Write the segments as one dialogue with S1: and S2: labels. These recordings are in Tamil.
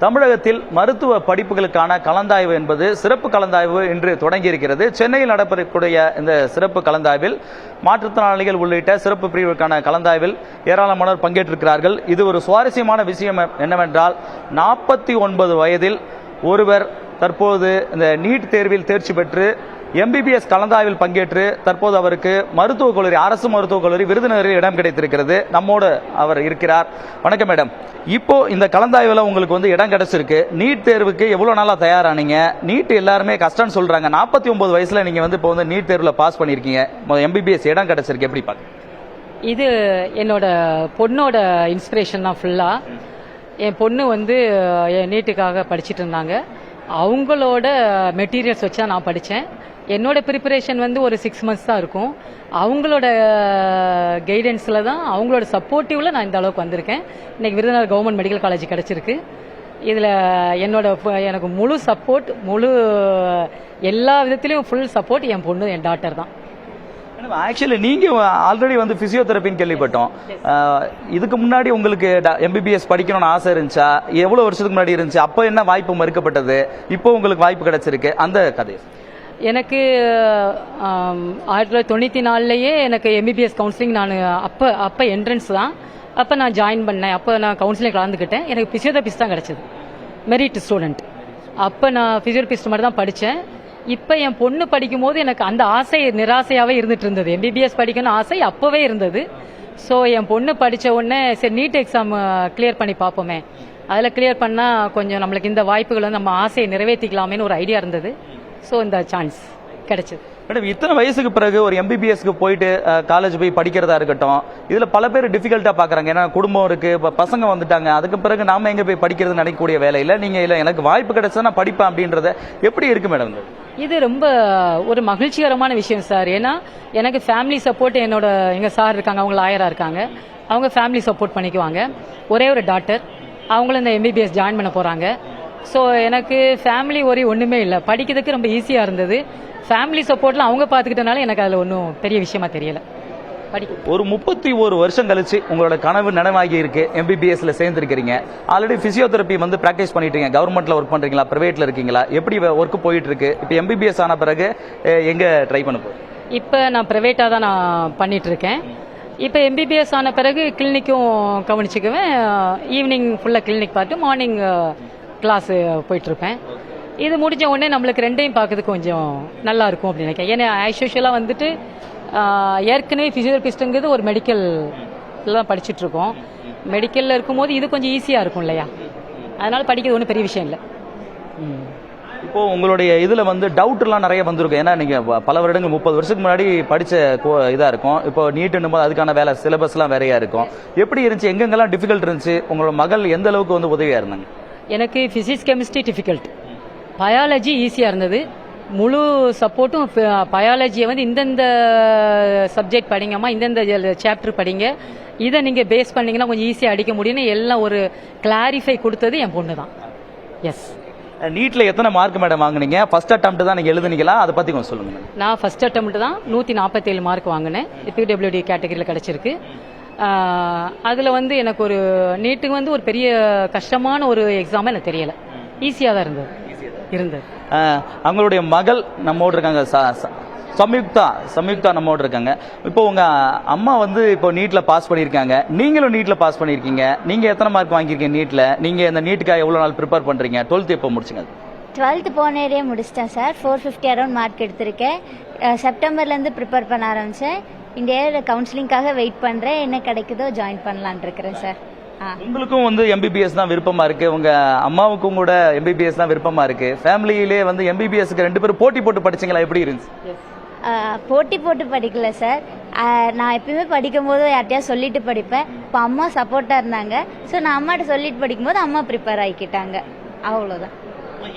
S1: தமிழகத்தில் மருத்துவ படிப்புகளுக்கான கலந்தாய்வு என்பது சிறப்பு கலந்தாய்வு இன்று தொடங்கியிருக்கிறது. சென்னையில் நடைபெறக்கூடிய இந்த சிறப்பு கலந்தாய்வில் மாற்றுத்திறனாளிகள் உள்ளிட்ட சிறப்பு பிரிவுக்கான கலந்தாய்வில் ஏராளமானோர் பங்கேற்றிருக்கிறார்கள். இது ஒரு சுவாரஸ்யமான விஷயம் என்னவென்றால் 49 வயதில் ஒருவர் தற்போது இந்த நீட் தேர்வில் தேர்ச்சி பெற்று MBBS கலந்தாய்வில் பங்கேற்று தற்போது அவருக்கு மருத்துவக் கல்லூரி, அரசு மருத்துவக் கல்லூரி விருதுநகரில் இடம் கிடைத்திருக்கிறது. நம்மோடு அவர் இருக்கிறார். வணக்கம் மேடம். இப்போ இந்த கலந்தாய்வில் உங்களுக்கு வந்து இடம் கிடைச்சிருக்கு. நீட் தேர்வுக்கு எவ்வளவு நாளா தயாரானீங்க? நீட் எல்லாருமே கஷ்டம்னு சொல்றாங்க. 49 வயசுல நீங்க வந்து இப்போ வந்து நீட் தேர்வுல பாஸ் பண்ணிருக்கீங்க. MBBS இடம் கிடைச்சிருக்கு, எப்படி பாக்க?
S2: இது என்னோட பொண்ணோட இன்ஸ்பிரேஷன் தான் ஃபுல்லா. என் பொண்ணு வந்து நீட்டுக்காக படிச்சுட்டு இருந்தாங்க. அவங்களோட மெட்டீரியல்ஸ் வச்சு தான் நான் படித்தேன். என்னோட ப்ரிப்பரேஷன் வந்து ஒரு 6 months தான் இருக்கும். அவங்களோட கைடன்ஸில் தான், அவங்களோட சப்போர்ட்டிவில் நான் இந்த அளவுக்கு வந்திருக்கேன். இன்னைக்கு விருதுநகர் கவர்மெண்ட் மெடிக்கல் காலேஜ் கிடச்சிருக்கு. இதில் எனக்கு முழு சப்போர்ட், எல்லா விதத்திலையும் ஃபுல் சப்போர்ட் என் பொண்ணு, என் டாட்டர் தான்.
S1: ஆக்சுவலி நீங்க ஆல்ரெடி வந்து பிசியோதெரபின்னு கேள்விப்பட்டோம். இதுக்கு முன்னாடி உங்களுக்கு MBBS படிக்கணும்னு ஆசை இருந்துச்சா? எவ்வளவு வருஷத்துக்கு முன்னாடி இருந்துச்சு? அப்போ என்ன வாய்ப்பு மறுக்கப்பட்டது? இப்போ உங்களுக்கு வாய்ப்பு கிடைச்சிருக்கு, அந்த கதை.
S2: எனக்கு 1994 எனக்கு MBBS கவுன்சிலிங் நான் அப்போ என்ட்ரன்ஸ் தான். அப்போ நான் ஜாயின் பண்ணேன். அப்போ நான் கவுன்சிலிங் கலந்துக்கிட்டேன். எனக்கு பிசியோதெரபிஸ்ட் தான் கிடைச்சது, மெரிட் ஸ்டூடெண்ட். அப்போ நான் பிசியோதெரபிஸ்ட் மட்டும் தான் படித்தேன். இப்போ என் பொண்ணு படிக்கும் போது எனக்கு அந்த ஆசை நிராசையாகவே இருந்துட்டு இருந்தது. MBBS படிக்கணும் ஆசை அப்போவே இருந்தது. ஸோ என் பொண்ணு படித்த உடனே சரி நீட் எக்ஸாம் கிளியர் பண்ணி பார்ப்போமே, அதில் கிளியர் பண்ணால் கொஞ்சம் நம்மளுக்கு இந்த வாய்ப்புகள் வந்து நம்ம ஆசையை நிறைவேற்றிக்கலாமேன்னு ஒரு ஐடியா இருந்தது. ஸோ இந்த சான்ஸ் கிடைச்சது.
S1: மேடம், இத்தனை வயசுக்கு பிறகு ஒரு MBBSக்கு போயிட்டு காலேஜ் போய் படிக்கிறதா இருக்கட்டும், இதுல பல பேர் டிஃபிகல்ட்டா பாக்குறாங்க. ஏன்னா குடும்பம் இருக்கு, பசங்க வந்துட்டாங்க, அதுக்கு பிறகு நாம எங்க போய் படிக்கிறது நினைக்கக்கூடிய வேலையில நீங்க இல்ல எனக்கு வாய்ப்பு கிடைச்சா நான் படிப்பேன் அப்படின்றத எப்படி இருக்கு மேடம்?
S2: இது ரொம்ப ஒரு மகிழ்ச்சிகரமான விஷயம் சார். ஏன்னா எனக்கு ஃபேமிலி சப்போர்ட், எங்க சார் இருக்காங்க, அவங்க லாயரா இருக்காங்க, அவங்க ஃபேமிலி சப்போர்ட் பண்ணிக்குவாங்க. ஒரே ஒரு டாட்டர், அவங்களும் இந்த MBBS ஜாயின் பண்ண போறாங்க. ஸோ எனக்கு ஃபேமிலி ஒரே ஒன்றுமே இல்லை, படிக்கிறதுக்கு ரொம்ப ஈஸியாக இருந்தது. ஃபேமிலி சப்போர்ட்லாம் அவங்க பார்த்துக்கிட்டனால எனக்கு அதில் ஒன்றும் பெரிய விஷயமா தெரியல.
S1: ஒரு 31 வருஷம் கழிச்சு உங்களோட கனவு நினைவாகி இருக்கு, MBBSல சேர்ந்துருக்கீங்க. ஆல்ரெடி பிசியோதெரபி வந்து பிராக்டிஸ் பண்ணிட்டீங்க. கவர்மெண்ட்ல ஒர்க் பண்றீங்களா, பிரைவேட்ல இருக்கீங்களா, எப்படி ஒர்க் போயிட்டு இருக்கு? இப்போ MBBS ஆன பிறகு எங்க ட்ரை பண்ண போறீங்க?
S2: இப்போ நான் பிரைவேட்டாக தான் நான் பண்ணிட்டு இருக்கேன். இப்போ MBBS ஆன பிறகு கிளினிக்கும் கவனிச்சுக்குவேன். ஈவினிங் ஃபுல்லாக கிளினிக் பார்த்து மார்னிங் கிளாஸ் போயிட்டுருப்பேன். இது முடிஞ்ச உடனே நம்மளுக்கு ரெண்டையும் பார்க்கறதுக்கு கொஞ்சம் நல்லா இருக்கும் அப்படின்னு நினைக்கிறேன். ஏன்னா ஆஸ் யூஷுவலாக வந்துட்டு ஏற்கனவே பிசியோதெரபிஸ்ட்டுங்கிறது ஒரு மெடிக்கல் தான் படிச்சுட்டு இருக்கோம். மெடிக்கலில் இருக்கும்போது இது கொஞ்சம் ஈஸியாக இருக்கும் இல்லையா, அதனால படிக்கிறது ஒன்றும் பெரிய விஷயம் இல்லை.
S1: இப்போ உங்களுடைய இதுல வந்து டவுட்லாம் நிறைய வந்திருக்கும். ஏன்னா நீங்க பல வருடங்கள் 30 வருஷத்துக்கு முன்னாடி படிச்ச இதா இருக்கும். இப்போ நீட்னும் போது அதுக்கான வேலை சிலபஸ்லாம் வேறையா இருக்கும். எப்படி இருந்துச்சு? எங்கெங்கெல்லாம் டிஃபிகல்ட் இருந்துச்சு? உங்களோட மகள் எந்த அளவுக்கு வந்து உதவியா இருந்தாங்க?
S2: எனக்கு பிசிக்ஸ் கெமிஸ்ட்ரி டிஃபிகல்ட், பயாலஜி ஈஸியாக இருந்தது. முழு சப்போர்ட்டும் பயாலஜியை வந்து இந்தந்த சப்ஜெக்ட் படிங்கம்மா, இந்தந்த சாப்டர் படிங்க, இதை நீங்கள் பேஸ் பண்ணீங்கன்னா கொஞ்சம் ஈஸியாக அடிக்க முடியும்னு எல்லாம் ஒரு கிளாரிஃபை கொடுத்தது என் பொண்ணு தான். எஸ்.
S1: நீட்ல எத்தனை மார்க் மேடம் வாங்குனீங்க? ஃபர்ஸ்ட் அட்டெம்ப்ட் தான் நீங்க எழுதுனீங்களா? அதை பத்தி கொஞ்சம் சொல்லுங்க.
S2: நான் ஃபர்ஸ்ட் அட்டெம்ப்ட் தான் 147 மார்க் வாங்கினேன். PWD கேட்டகரியில் கிடைச்சிருக்கு. அதில் வந்து எனக்கு ஒரு நீட்டுக்கு வந்து ஒரு பெரிய கஷ்டமான ஒரு எக்ஸாம் எனக்கு தெரியல, ஈஸியாக தான் இருந்தது.
S1: அவங்களுடைய மகள் நம்மோடு இருக்காங்க, சம்யுக்தா நம்மோடு இருக்காங்க. இப்போ உங்க அம்மா வந்து இப்போ நீட்ல பாஸ் பண்ணியிருக்காங்க, நீங்களும் நீட்ல பாஸ் பண்ணியிருக்கீங்க. நீங்க எத்தனை மார்க் வாங்கியிருக்கீங்க நீட்ல? நீங்க இந்த நீட்டுக்காக எவ்வளவு நாள் ப்ரிப்பேர் பண்றீங்க? 12th எப்போ முடிச்சுங்க?
S3: 12th போன இயரே முடிச்சிட்டேன் சார். 450 அரௌண்ட் மார்க் எடுத்திருக்கேன். செப்டம்பர்லேருந்து ப்ரிப்பேர் பண்ண ஆரம்பித்தேன். இந்த இயர் கவுன்சிலிங்காக வெயிட் பண்ணுறேன். என்ன கிடைக்குதோ ஜாயின் பண்ணலான் இருக்கிறேன் சார்.
S1: உங்களுக்கும் வந்து MBBS தான் விருப்பமா இருக்கு, உங்க அம்மாவுக்கும் கூட MBBS தான் விருப்பமா இருக்கு. ஃபேமிலியிலே வந்து MBBSக்கு 2 பேரும் போட்டி போட்டு படிச்சீங்களா? எப்படி இருந்துச்சு?
S3: போட்டி போட்டு படிக்கல சார். நான் எப்பயுமே படிக்கும் போது யார்ட்டையா சொல்லிட்டு படிப்பேன். இப்போ அம்மா சப்போர்ட்டாக இருந்தாங்க. ஸோ நான் அம்மாட்ட சொல்லிட்டு படிக்கும்போது அம்மா ப்ரிப்பேர் ஆகிக்கிட்டாங்க, அவ்வளோதான்.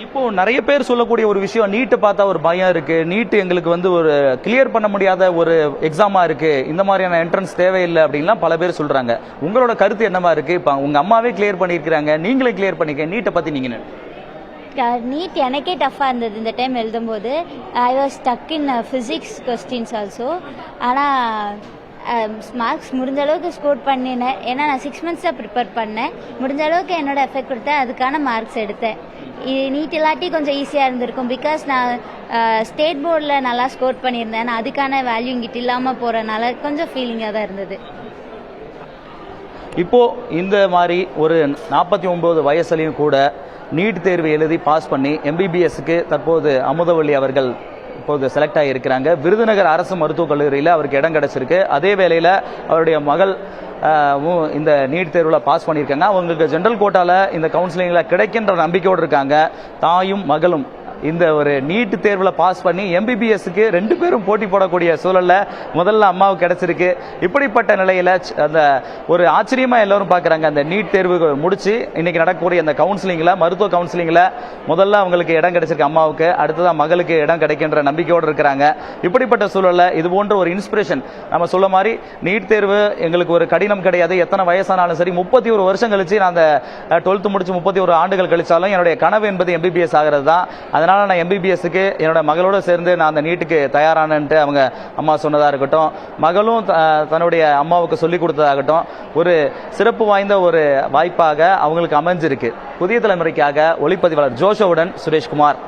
S1: இப்போ நிறைய பேர் சொல்லக்கூடிய ஒரு விஷயம், நீட்டை பார்த்தா ஒரு பயம் இருக்கு, நீட் எங்களுக்கு வந்து ஒரு கிளியர் பண்ண முடியாத ஒரு எக்ஸாமா இருக்கு, இந்த மாதிரியான என்ட்ரன்ஸ் தேவையில்லை அப்படின்லாம் பல பேர் சொல்றாங்க. உங்களோட கருத்து என்னமா இருக்கு? இப்போ உங்க அம்மாவே கிளியர் பண்ணிருக்காங்க, நீங்களே கிளியர் பண்ணிக்க, நீட்டை பத்தி நீங்க
S3: நீட் எனக்கே டஃப்பாக இருந்தது இந்த டைம் எழுதும்போது. I was stuck in physics questions also. ஆனால் மார்க்ஸ் முடிஞ்ச அளவுக்கு ஸ்கோர் பண்ணினேன். ஏன்னா நான் 6 months தான் ப்ரிப்பேர் பண்ணேன். முடிஞ்ச அளவுக்கு என்னோட எஃபெக்ட் கொடுத்தேன், அதுக்கான மார்க்ஸ் எடுத்தேன். நீட் இல்லாட்டி கொஞ்சம் ஈஸியாக இருந்திருக்கும். பிகாஸ் நான் ஸ்டேட் போர்டில் நல்லா ஸ்கோர் பண்ணியிருந்தேன். நான் அதுக்கான வேல்யூ இங்கிட்ட இல்லாமல் போகிறனால கொஞ்சம் ஃபீலிங்காக தான் இருந்தது.
S1: இப்போ இந்த மாதிரி ஒரு 49 வயசுலையும் கூட நீட் தேர்வு எழுதி பாஸ் பண்ணி எம்பிபிஎஸ்க்கு தற்போது அமுதவள்ளி அவர்கள் இப்போது செலக்ட் ஆகியிருக்கிறாங்க. விருதுநகர் அரசு மருத்துவக் கல்லூரியில் அவருக்கு இடம் கிடைச்சிருக்கு. அதே வேளையில் அவருடைய மகள் இந்த நீட் தேர்வில் பாஸ் பண்ணியிருக்காங்க. அவங்களுக்கு ஜென்ரல் கோட்டாவில் இந்த கவுன்சிலிங்கில் கிடைக்கின்ற நம்பிக்கையோடு இருக்காங்க. தாயும் மகளும் இந்த ஒரு நீட் தேர்வில் பாஸ் பண்ணி எம்பிபிஎஸ்க்கு 2 பேரும் போட்டி போடக்கூடிய சூழல்ல முதல்ல அம்மாவுக்கு கிடைச்சிருக்கு. இப்படிப்பட்ட நிலையில அந்த ஒரு ஆச்சரியமா எல்லாரும் பார்க்குறாங்க. அந்த நீட் தேர்வு முடிச்சு இன்னைக்கு நடக்கக்கூடிய அந்த கவுன்சிலிங்ல, மருத்துவ கவுன்சிலிங்ல முதல்ல அவங்களுக்கு இடம் கிடைச்சிருக்கு அம்மாவுக்கு, அடுத்ததான் மகளுக்கு இடம் கிடைக்கின்ற நம்பிக்கையோடு இருக்கிறாங்க. இப்படிப்பட்ட சூழல்ல இது போன்ற ஒரு இன்ஸ்பிரேஷன், நம்ம சொல்ல மாதிரி நீட் தேர்வு எங்களுக்கு ஒரு கடினம் கிடையாது. எத்தனை வயசானாலும் சரி, 31 வருஷம் கழிச்சு நான் அந்த 12th முடிச்சு 31 ஆண்டுகள் கழிச்சாலும் என்னுடைய கனவு என்பது எம்பிபிஎஸ் ஆகிறது தான். அதனால நான் எம்பிபிஎஸ்க்கு என்னோட மகளோட சேர்ந்து நான் அந்த நீட்டுக்கு தயாரானன்ட்டு அவங்க அம்மா சொன்னதா இருக்கட்டும், மகளும் தன்னுடைய அம்மாவுக்கு சொல்லிக் கொடுத்ததாகட்டும், ஒரு சிறப்பு வாய்ந்த ஒரு வாய்ப்பாக அவங்களுக்கு அமைஞ்சிருக்கு. புதிய தலைமுறைக்காக ஒளிப்பதிவாளர் ஜோஷோவுடன் சுரேஷ்குமார்.